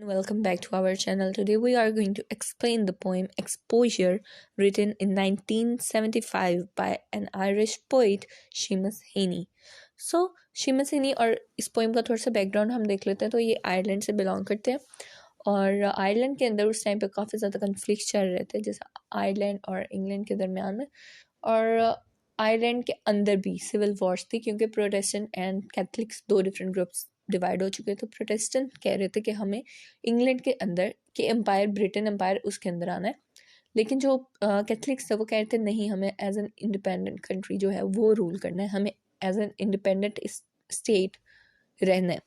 Welcome back to our channel. Today we are going to explain the poem Exposure, written in 1975 by an Irish poet, Seamus Heaney. Seamus Heaney और इस poem का थोड़ा सा background हम देख लेते हैं। तो ये आयरलैंड से बिलोंग करते हैं और आयरलैंड के अंदर उस टाइम पे काफ़ी ज़्यादा कन्फ्लिक्ट चल रहे थे, जैसे आयरलैंड और इंग्लैंड के दरमियान में। और आयरलैंड के अंदर भी सिविल वॉर्स थी क्योंकि प्रोटेस्टेंट एंड कैथलिक्स दो डिफरेंट ग्रुप्स डिवाइड हो चुके। तो प्रोटेस्टेंट कह रहे थे कि हमें इंग्लैंड के अंदर के एम्पायर, ब्रिटेन एम्पायर, उसके अंदर आना है। लेकिन जो कैथलिक्स थे वो कह रहे थे नहीं, हमें एज एन इंडिपेंडेंट कंट्री जो है वो रूल करना है, हमें एज एन इंडिपेंडेंट स्टेट रहना है।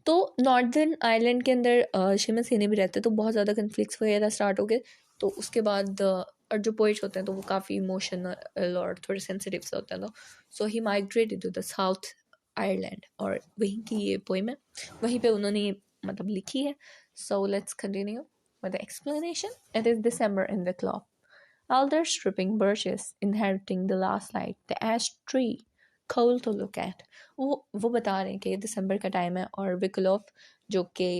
तो नॉर्दर्न आयरलैंड के अंदर सेमस हेनी भी रहते, तो बहुत ज़्यादा कन्फ्लिक्ट्स वगैरह स्टार्ट हो गए। तो उसके बाद और जो पोइट्स होते हैं तो वो काफ़ी इमोशनल और थोड़े सेंसिटिव से होते हैं। तो so he migrated to the south Ireland, और वहीं की ये पोइम है, वहीं पे उन्होंने ये मतलब लिखी है। So let's continue with the explanation. It is December in the club. Elders stripping birches, inheriting the last light, the ash tree, cold to look at. वो बता रहे हैं कि दिसंबर का टाइम है और विकलॉफ जो कि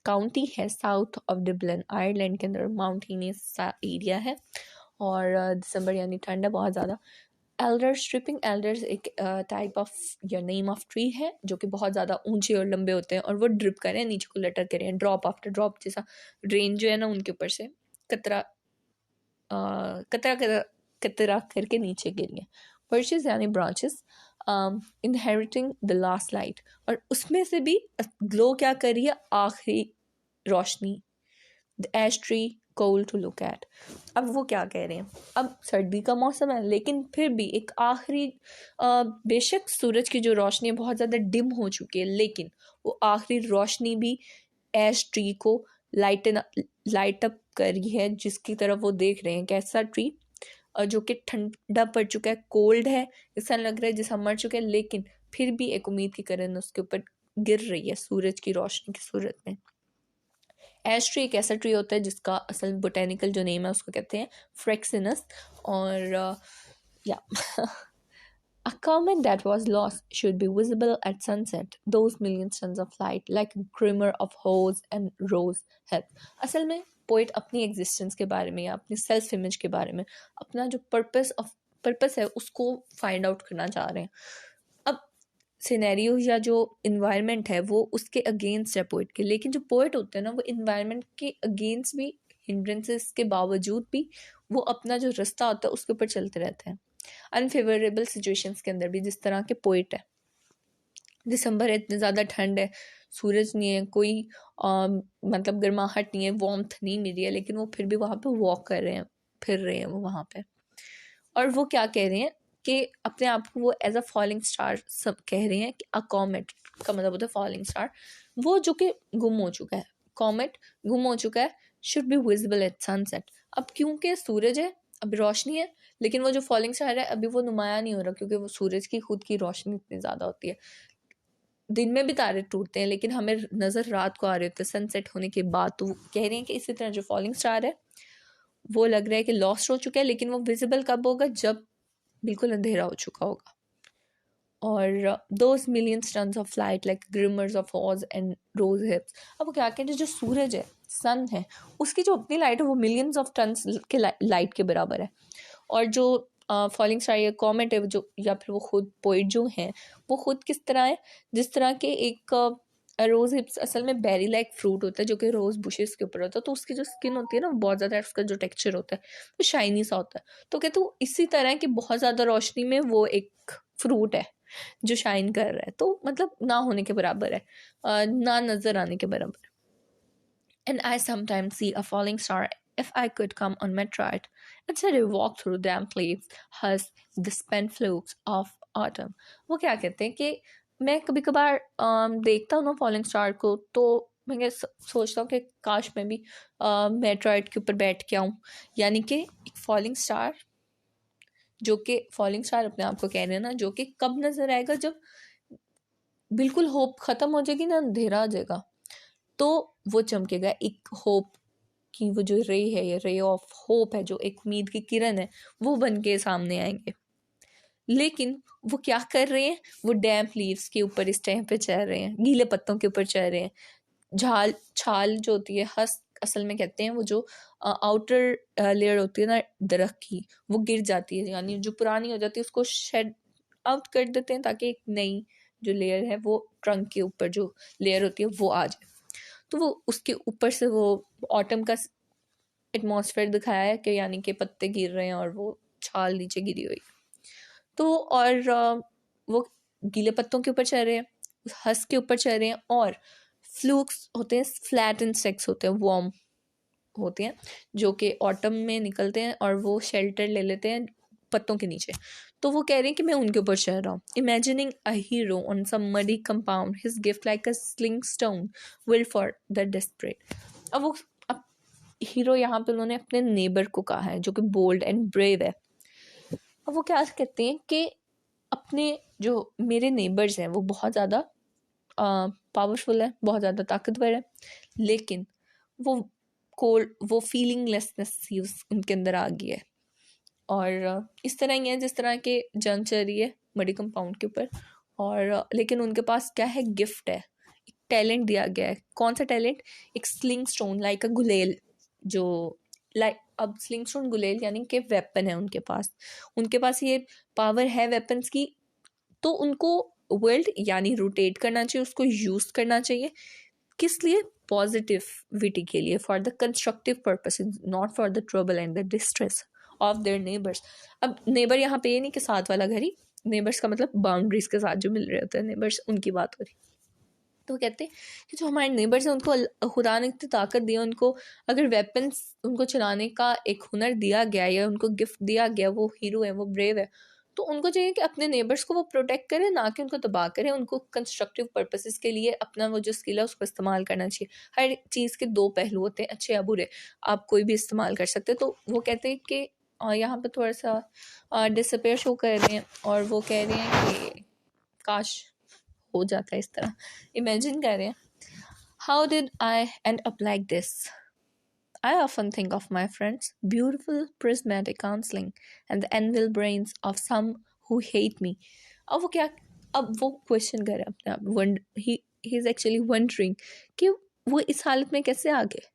काउंटी है साउथ ऑफ डब्लिन आयरलैंड के अंदर, माउंटेनियस एरिया है और दिसंबर यानी ठंड है बहुत ज़्यादा। एल्डर्स स्ट्रिपिंग, एल्डर्स एक टाइप ऑफ या नेम ऑफ ट्री है जो कि बहुत ज़्यादा ऊंचे और लंबे होते हैं और वो ड्रिप कर रहे हैं, नीचे को लटक कर रहे हैं, ड्रॉप आफ्टर ड्रॉप, जैसा रेन जो है ना उनके ऊपर से कतरा कतरा कतरा करके नीचे गिर रही है। पर्चेस यानी branches, inheriting the last light, और उसमें से भी ग्लो क्या कर रही है, आखिरी रोशनी। The ash tree cold to look at. अब वो क्या कह रहे हैं, अब सर्दी का मौसम है लेकिन फिर भी एक आखिरी, बेशक सूरज की जो रोशनी है बहुत ज़्यादा डिम हो चुकी है, लेकिन वो आखिरी रोशनी भी एश ट्री को लाइट अप कर रही है, जिसकी तरफ वो देख रहे हैं। कैसा ट्री, जो कि ठंडा पड़ चुका है, कोल्ड है, ऐसा लग रहा है जैसा मर चुका है, लेकिन फिर भी एक उम्मीद की किरण उसके ऊपर गिर रही है सूरज की रोशनी की सूरत में। एश ट्री एक ऐसा ट्री होता है जिसका असल बोटेनिकल जो नेम है उसको कहते हैं फ्रेक्सिनस। और या A comet that was lost should be visible at sunset. Those million suns of light, like a glimmer of rose and rose head. असल में पोइट अपनी एग्जिस्टेंस के बारे में या अपनी सेल्फ इमेज के बारे में, अपना जो पर्पस है उसको फाइंड आउट करना चाह रहे हैं। अब सिनेरियो या जो इन्वायरमेंट है वो उसके अगेंस्ट है पोइट के, लेकिन जो पोइट होते हैं ना वो इन्वायरमेंट के अगेंस्ट भी, हिंड्रेंसेस के बावजूद भी वो अपना जो रास्ता होता है उसके ऊपर चलते रहते हैं अनफेवरेबल सिचुएशंस के अंदर भी, जिस तरह के पोइट है। दिसंबर है, इतनी ज़्यादा ठंड है, सूरज नहीं है, कोई मतलब गर्माहट नहीं है, वार्मथ नहीं मिल रही है, लेकिन वो फिर भी वहाँ पे वॉक कर रहे हैं, फिर रहे हैं वो वहाँ पे। और वो क्या कह रहे हैं कि अपने आप को वो एज अ फॉलिंग स्टार सब कह रहे हैं कि अ कॉमेट का मतलब होता है फॉलिंग स्टार, वो जो कि गुम हो चुका है, कॉमेट गुम हो चुका है, should be visible at sunset. अब क्योंकि सूरज है, अब रोशनी है, लेकिन वो जो फॉलिंग स्टार है अभी वो नुमाया नहीं हो रहा क्योंकि वो सूरज की खुद की रोशनी इतनी ज़्यादा होती है। दिन में भी तारे टूटते हैं लेकिन हमें नज़र रात को आ रहे होते हैं सनसेट होने के बाद। तो वो कह रहे हैं कि इसी तरह जो फॉलिंग स्टार है वो लग रहा है कि लॉस्ट हो चुका है, लेकिन वो विजिबल कब होगा, जब बिल्कुल अंधेरा हो चुका होगा। और those million tons of light like glimmers of horse and rose hips. अब वो क्या कहते हैं, जो सूरज है, सन है, उसकी जो अपनी लाइट है वो मिलियंस ऑफ टन्स के लाइट के बराबर है। और जो फॉलिंग स्टार या कॉमेट है जो, या फिर वो खुद पोइट जो हैं, वो खुद किस तरह है, जिस तरह के एक रोज़ हिप्स असल में बेरी लाइक फ्रूट होता है जो कि रोज़ बुशेस के ऊपर होता है। तो उसकी जो स्किन होती है ना बहुत ज़्यादा, उसका जो टेक्सचर होता है वो शाइनी सा होता है। तो कहते वो इसी तरह कि बहुत ज़्यादा रोशनी में वो एक फ्रूट है जो शाइन कर रहा है, तो मतलब ना होने के बराबर है, ना नज़र आने के बराबर। And I sometimes see a falling star. If I could come on Metroid instead of walk through damp leaves, hush the spent flukes of autumn. वो क्या कहते हैं कि मैं कभी कभार देखता हूँ ना फॉलिंग स्टार को, तो मैं सोचता हूँ कि काश मैं भी मेट्रॉइड के ऊपर बैठ के आऊँ। यानी कि एक फॉलिंग स्टार, जो कि फॉलिंग स्टार अपने आप को कह रहे हैं ना, जो कि कब नज़र आएगा, जब बिल्कुल होप ख़त्म हो जाएगी ना, अंधेरा आ जाएगा, तो वो चमकेगा। एक होप की वो जो रे है, ये रे ऑफ होप है, जो एक उम्मीद की किरण है, वो बन के सामने आएंगे। लेकिन वो क्या कर रहे हैं, वो डैम्प लीव्स के ऊपर इस टाइम पे चल रहे हैं, गीले पत्तों के ऊपर चल रहे हैं। छाल जो होती है, हस्क असल में कहते हैं, वो जो आउटर लेयर होती है ना दरख्त की, वो गिर जाती है, यानी जो पुरानी हो जाती है उसको शेड आउट कर देते हैं ताकि एक नई जो लेयर है वो ट्रंक के ऊपर जो लेयर होती है वो आ जाए। तो वो उसके ऊपर से वो ऑटम का एटमॉस्फेयर दिखाया है कि यानी कि पत्ते गिर रहे हैं और वो छाल नीचे गिरी हुई। तो और वो गीले पत्तों के ऊपर चढ़ रहे हैं, हंस के ऊपर चढ़ रहे हैं, और फ्लूक्स होते हैं, फ्लैट इंसेक्ट्स होते हैं, वॉर्म होते हैं जो कि ऑटम में निकलते हैं और वो शेल्टर ले लेते हैं पत्तों के नीचे। तो वो कह रहे हैं कि मैं उनके ऊपर चढ़ रहा हूँ। Imagining a hero on some muddy compound, his gift like a sling stone will for the desperate. अब हीरो यहाँ पे उन्होंने अपने नेबर को कहा है जो कि बोल्ड एंड ब्रेव है। अब वो क्या कहते हैं कि अपने जो मेरे नेबर्स हैं वो बहुत ज़्यादा पावरफुल है, बहुत ज़्यादा ताकतवर है, लेकिन वो वो फीलिंगलेसनेस ही उनके अंदर आ गई है। और इस तरह ही है जिस तरह के जंग चल रही है मडी कंपाउंड के ऊपर, और लेकिन उनके पास क्या है, गिफ्ट है, एक टैलेंट दिया गया है। कौन सा टैलेंट? एक स्लिंग स्टोन लाइक अ गुलेल, जो लाइक अब स्लिंग स्टोन गुलेल यानी कि वेपन है उनके पास ये पावर है वेपन्स की। तो उनको वर्ल्ड यानी रोटेट करना चाहिए, उसको यूज़ करना चाहिए, किस लिए? पॉजिटिविटी के लिए, for the constructive purpose, not for the trouble and the distress of their neighbours. अब नेबर यहाँ पे ये नहीं कि साथ वाला घर ही, नेबर्स का मतलब बाउंड्रीज के साथ जो मिल रहे होते हैं नेबर्स, उनकी बात हो रही। तो कहते हैं कि जो हमारे नेबर्स हैं उनको खुदा ने इतनी ताकत दी है, उनको अगर वेपन्स उनको चलाने का एक हुनर दिया गया या उनको गिफ्ट दिया गया, वो हीरो है, वो ब्रेव है, तो उनको चाहिए कि अपने नेबर्स को वो प्रोटेक्ट करें, ना कि उनको तबाह करें। उनको कंस्ट्रक्टिव पर्पसेस के लिए अपना वो जो स्किल है उसको इस्तेमाल करना चाहिए। हर चीज़ के दो पहलू होते हैं, अच्छे या बुरे, आप कोई भी इस्तेमाल कर सकते हैं। तो वो कहते हैं कि यहाँ पे थोड़ा सा डिसअपेयर शो कर रहे हैं, और वो कह रहे हैं कि काश हो जाता है इस तरह। इमेजिन कर रहे हैं, how did I and up like this? I often think of my friends' beautiful prismatic counseling and the envious brains of some who hate me. अब वो क्वेश्चन कर रहे हैं अपने आप, ही इज एक्चुअली वंडरिंग कि वो इस हालत में कैसे आ गए,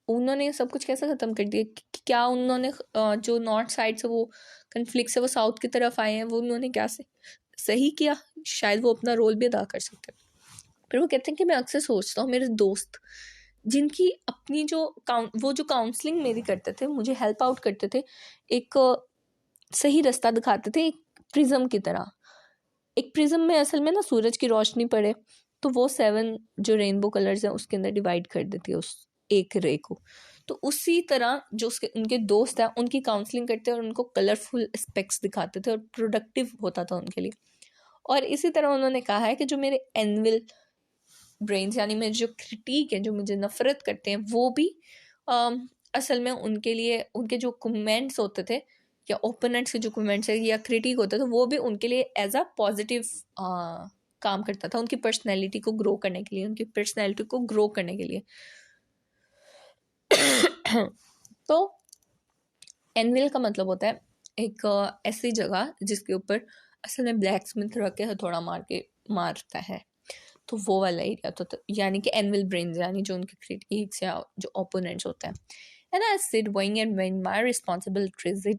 उन्होंने सब कुछ कैसे ख़त्म कर दिया? क्या उन्होंने जो नॉर्थ साइड से वो कन्फ्लिक्ट से वो साउथ की तरफ आए हैं, वो उन्होंने क्या सही किया? शायद वो अपना रोल भी अदा कर सकते हैं। फिर वो कहते हैं कि मैं अक्सर सोचता हूँ मेरे दोस्त जिनकी अपनी वो जो काउंसलिंग मेरी करते थे, मुझे हेल्प आउट करते थे, एक सही रास्ता दिखाते थे, एक प्रिज्म की तरह। एक प्रिज्म में असल में ना सूरज की रोशनी पड़े तो वो 7 जो रेनबो कलर्स हैं उसके अंदर डिवाइड कर देती है उस एक रे को। तो उसी तरह जो उनके दोस्त हैं उनकी काउंसलिंग करते और उनको कलरफुल एस्पेक्ट्स दिखाते थे और प्रोडक्टिव होता था उनके लिए। और इसी तरह उन्होंने कहा है कि जो मेरे एनविल ब्रेन्स यानी मेरे जो क्रिटिक हैं, जो मुझे नफ़रत करते हैं, वो भी असल में उनके लिए उनके जो कमेंट्स होते थे या ओपोनेंट्स के जो कमेंट्स है या क्रिटिक होता था, वो भी उनके लिए एज अ पॉजिटिव काम करता था, उनकी पर्सनैलिटी को ग्रो करने के लिए, उनकी पर्सनैलिटी को ग्रो करने के लिए। तो एनविल का मतलब होता है एक ऐसी जगह जिसके ऊपर असल में ब्लैक स्मिथ रख के हथौड़ा मारता है, तो वो वाला एरिया। तो यानी कि एनविल ब्रेन्स यानी जो उनके क्रिटिक्स या जो ओपोनेंट्स होते हैं। And I said going and when my responsibility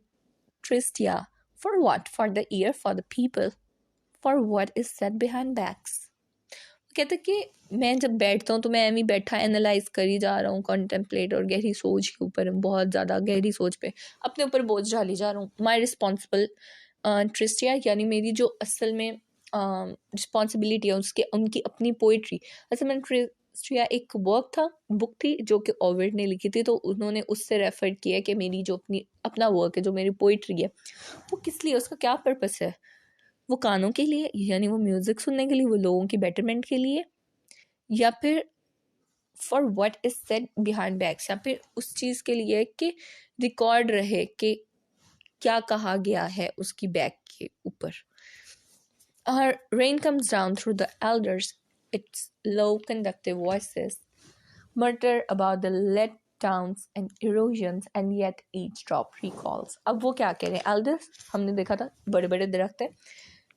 ट्रिस्टिया for what? For the year, for the people, for what is said behind backs. कहते कि मैं जब बैठता हूँ तो मैं एम ही बैठा एनालाइज कर ही जा रहा हूँ, कॉन्टेम्पलेट और गहरी सोच के ऊपर, बहुत ज़्यादा गहरी सोच पे अपने ऊपर बोझ डाली जा रहा हूँ। माई रिस्पॉन्सिबल ट्रिस्टिया यानी मेरी जो असल में रिस्पॉन्सिबिलिटी है उसके उनकी अपनी पोइट्री। असल में ट्रिस्टिया एक बुक थी जो कि ओविड ने लिखी थी, तो उन्होंने उससे रेफर किया कि मेरी जो अपना वर्क है, जो मेरी पोइट्री है, वो किस लिए, उसका क्या पर्पस है? वो कानों के लिए यानी वो म्यूज़िक सुनने के लिए, वो लोगों की बेटरमेंट के लिए, या फिर for what is said behind backs, या फिर उस चीज़ के लिए कि रिकॉर्ड रहे कि क्या कहा गया है उसकी बैक के ऊपर। Rain comes down through the elders, its low conductive voices mutter about the letdowns and erosions, and yet each drop recalls. अब वो क्या कह रहे हैं? एल्डर्स हमने देखा था बड़े बड़े दरख्त है,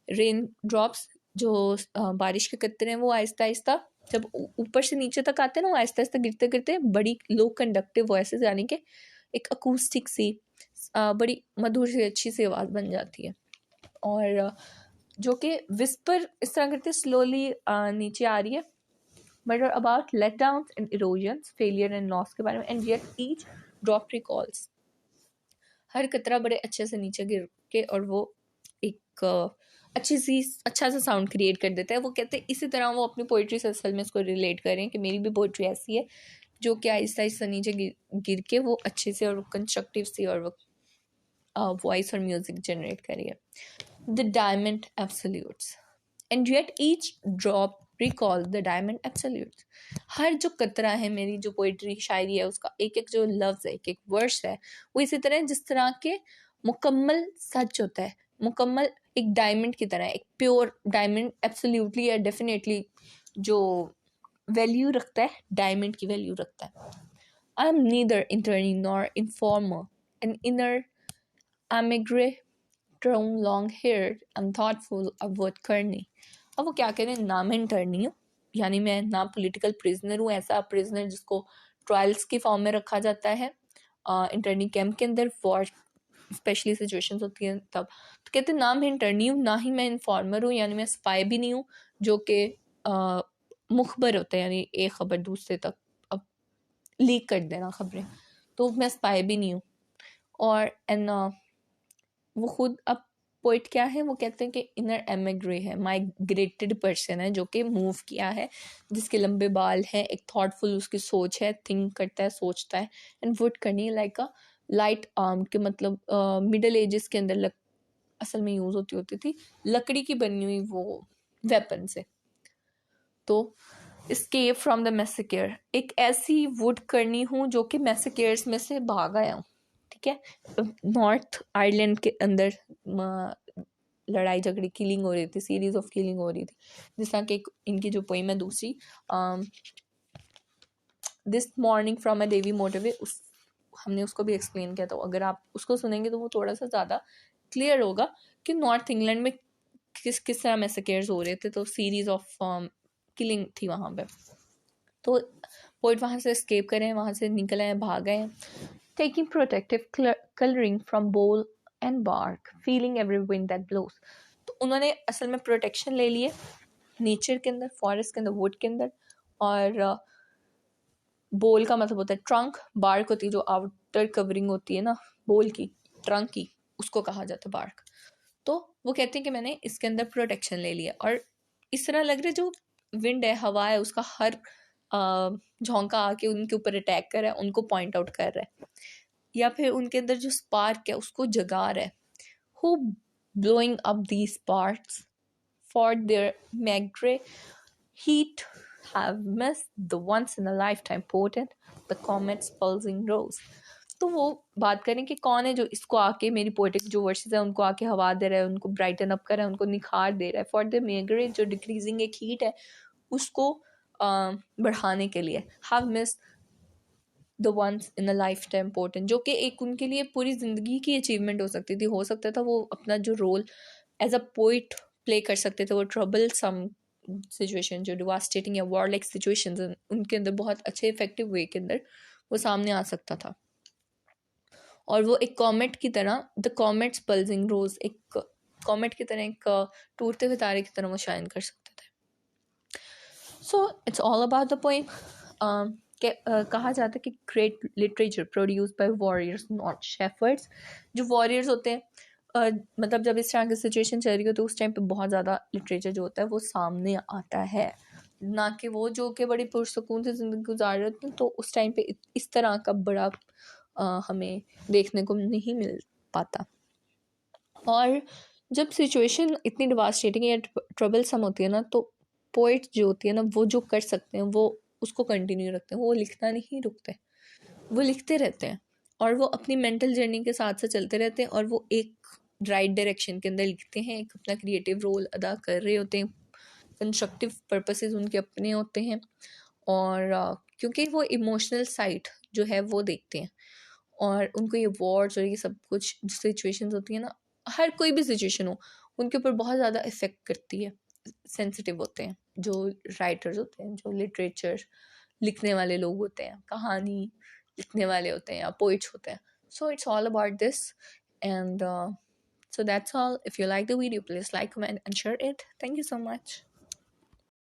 रेन ड्रॉप्स जो बारिश के कतरे हैं वो आहिस्ता आहिस्ता जब ऊपर से नीचे तक आते हैं ना, वो आहिस्ता आहिस्ता गिरते गिरते बड़ी लो कंडक्टिव वॉइसेस, यानी कि एक अकूस्टिक सी बड़ी मधुर सी अच्छी सी आवाज़ बन जाती है। और जो कि विस्पर इस तरह करते स्लोली नीचे आ रही है, but about let down and erosions, failure and loss के बारे में। And yet each drop recalls, हर कतरा बड़े अच्छे से नीचे गिर के और वो एक अच्छी सी अच्छा सा साउंड क्रिएट कर देता है। वो कहते हैं इसी तरह वो अपनी पोइट्री से असल में इसको रिलेट करें कि मेरी भी पोइट्री ऐसी है जो कि आहिस्ता आहिस्ता नीचे गिर के वो अच्छे से और कंस्ट्रक्टिव सी और वो वॉइस और म्यूजिक जनरेट करिए। The diamond absolutes, and yet each drop recall the diamond absolutes. हर जो कतरा है मेरी जो पोइट्री शायरी है उसका एक एक जो लफ्ज़ है, एक एक वर्ष है, वो इसी तरह जिस तरह के मुकम्मल सच होता है, मुकम्मल एक डायमंड की तरह, एक प्योर डायमंड एब्सोल्यूटली या डेफिनेटली जो वैल्यू रखता है, डायमंड की वैल्यू रखता है। I am neither internee nor informer, an inner emigre grown long haired and thoughtful about करनी। अब वो क्या करें, ना मैं इंटर्नी हूँ, यानी मैं ना पॉलिटिकल प्रिजनर हूँ, ऐसा प्रिजनर जिसको ट्रायल्स की फॉर्म में रखा जाता है इंटर्नी कैंप के अंदर, वॉर स्पेशली सिचुएशंस होती हैं तब। तो कहते ना मैं इंटर्नी हूँ, ना ही मैं इन्फॉर्मर हूँ, यानी मैं स्पाई भी नहीं हूँ जो कि मुखबर होता है, यानी एक ख़बर दूसरे तक अब लीक कर देना खबरें, तो मैं स्पाई भी नहीं हूँ। और एन वो खुद अब पोइट क्या है, वो कहते हैं कि इनर एमिग्रे है, माइग्रेटेड पर्सन है जो कि मूव किया है, जिसके लंबे बाल हैं, एक थॉटफुल उसकी सोच है, थिंक करता है, सोचता है। एंड वुड करनी लाइक अ लाइट आर्म के मतलब मिडल एजेस के अंदर असल में यूज़ होती थी लकड़ी की बनी हुई वो वेपन से। तो escape फ्रॉम द मैसेकेयर, एक ऐसी वुड करनी हूँ जो कि मैसेकेयर्स में से भाग आया हूँ, ठीक है। नॉर्थ आयरलैंड के अंदर लड़ाई झगड़ी किलिंग हो रही थी, सीरीज ऑफ किलिंग हो रही थी, जिस तरह कि इनकी जो पोइम है दूसरी दिस मॉर्निंग फ्रॉम अ देवी मोटिवे, उस हमने उसको भी एक्सप्लेन किया, तो अगर आप उसको सुनेंगे तो वो थोड़ा सा ज़्यादा क्लियर होगा कि नॉर्थ इंग्लैंड में किस किस तरह मैसेकेयर्स हो रहे थे। तो सीरीज ऑफ किलिंग थी वहाँ पे। तो पोइट वहाँ से एस्केप करें, वहाँ से निकल आए, भाग गए। Taking protective colouring from bole and bark, feeling every wind that blows. तो उन्होंने असल में प्रोटेक्शन ले लिए नेचर के अंदर, फॉरेस्ट के अंदर, वुड के अंदर। और बोल का मतलब होता है ट्रंक, बार्क होती है जो आउटर कवरिंग होती है ना बोल की, ट्रंक की, उसको कहा जाता है बार्क। तो वो कहते हैं कि मैंने इसके अंदर प्रोटेक्शन ले लिया, और इस तरह लग रहा है जो विंड है, हवा है, उसका हर झोंका आके उनके ऊपर अटैक कर रहा है, उनको पॉइंट आउट कर रहा है, या फिर उनके अंदर जो स्पार्क है उसको जगा रहा है। Who blowing up these sparks for their meagre heat have missed the once in a lifetime potent the comet's pulsing rose। तो वो बात करें कि कौन है जो इसको आके मेरी पोएटिक जो वर्सेस है उनको आके हवा दे रहा है, उनको ब्राइटन अप कर रहा है, उनको निखार दे रहा है। फॉर द मेग्रे, जो डिक्रीजिंग एक हीट है उसको बढ़ाने के लिए। Have missed the once in a lifetime portent, जो कि एक उनके लिए पूरी ज़िंदगी की अचीवमेंट हो सकती थी। हो सकता था वो अपना जो role as a poet play कर सकते थे, वो ट्रबल सम सिचुएशन जो डिवास्टेटिंग या वॉर लाइक सिचुएशन उनके अंदर बहुत अच्छे इफेक्टिव वे के अंदर वो सामने आ सकता था। और वो एक कॉमेट की तरह, द कॉमेट्स पल्सिंग रोज, एक कॉमेट की तरह, एक टूटते हुए तारे की तरह वो शाइन कर सकते थे। So it's all about the poem. कहा जाता है कि great literature produce by warriors not shepherd's. जो वॉरियर्स होते हैं मतलब जब इस तरह की सिचुएशन चल रही हो तो उस टाइम पे बहुत ज़्यादा लिटरेचर जो होता है वो सामने आता है, ना कि वो जो कि बड़ी पुरसकून से ज़िंदगी गुजार रहे होते हैं। तो उस टाइम पे इस तरह का बड़ा हमें देखने को नहीं मिल पाता। और जब सिचुएशन इतनी डिवास्टेटिंग या ट्रबल सम होती है ना, तो पोइट जो होती है ना, वो जो कर सकते हैं वो उसको कंटिन्यू रखते हैं, वो लिखना नहीं रुकते, वो लिखते रहते हैं, और वो अपनी मेंटल जर्नी के साथ साथ चलते रहते हैं, और वो एक राइट डायरेक्शन के अंदर लिखते हैं, एक अपना क्रिएटिव रोल अदा कर रहे होते हैं, कंस्ट्रक्टिव पर्पसेस उनके अपने होते हैं। और क्योंकि वो इमोशनल साइड जो है वो देखते हैं, और उनको ये वॉर्स और ये सब कुछ सिचुएशंस होती है ना, हर कोई भी सिचुएशन हो उनके ऊपर बहुत ज़्यादा इफेक्ट करती है, सेंसिटिव होते हैं, जो राइटर्स होते हैं, जो लिटरेचर लिखने वाले लोग होते हैं, कहानी लिखने वाले होते हैं या पोइट्स होते हैं. So it's all about this. And so that's all. If you like the video, please like, comment and share it. Thank you so much.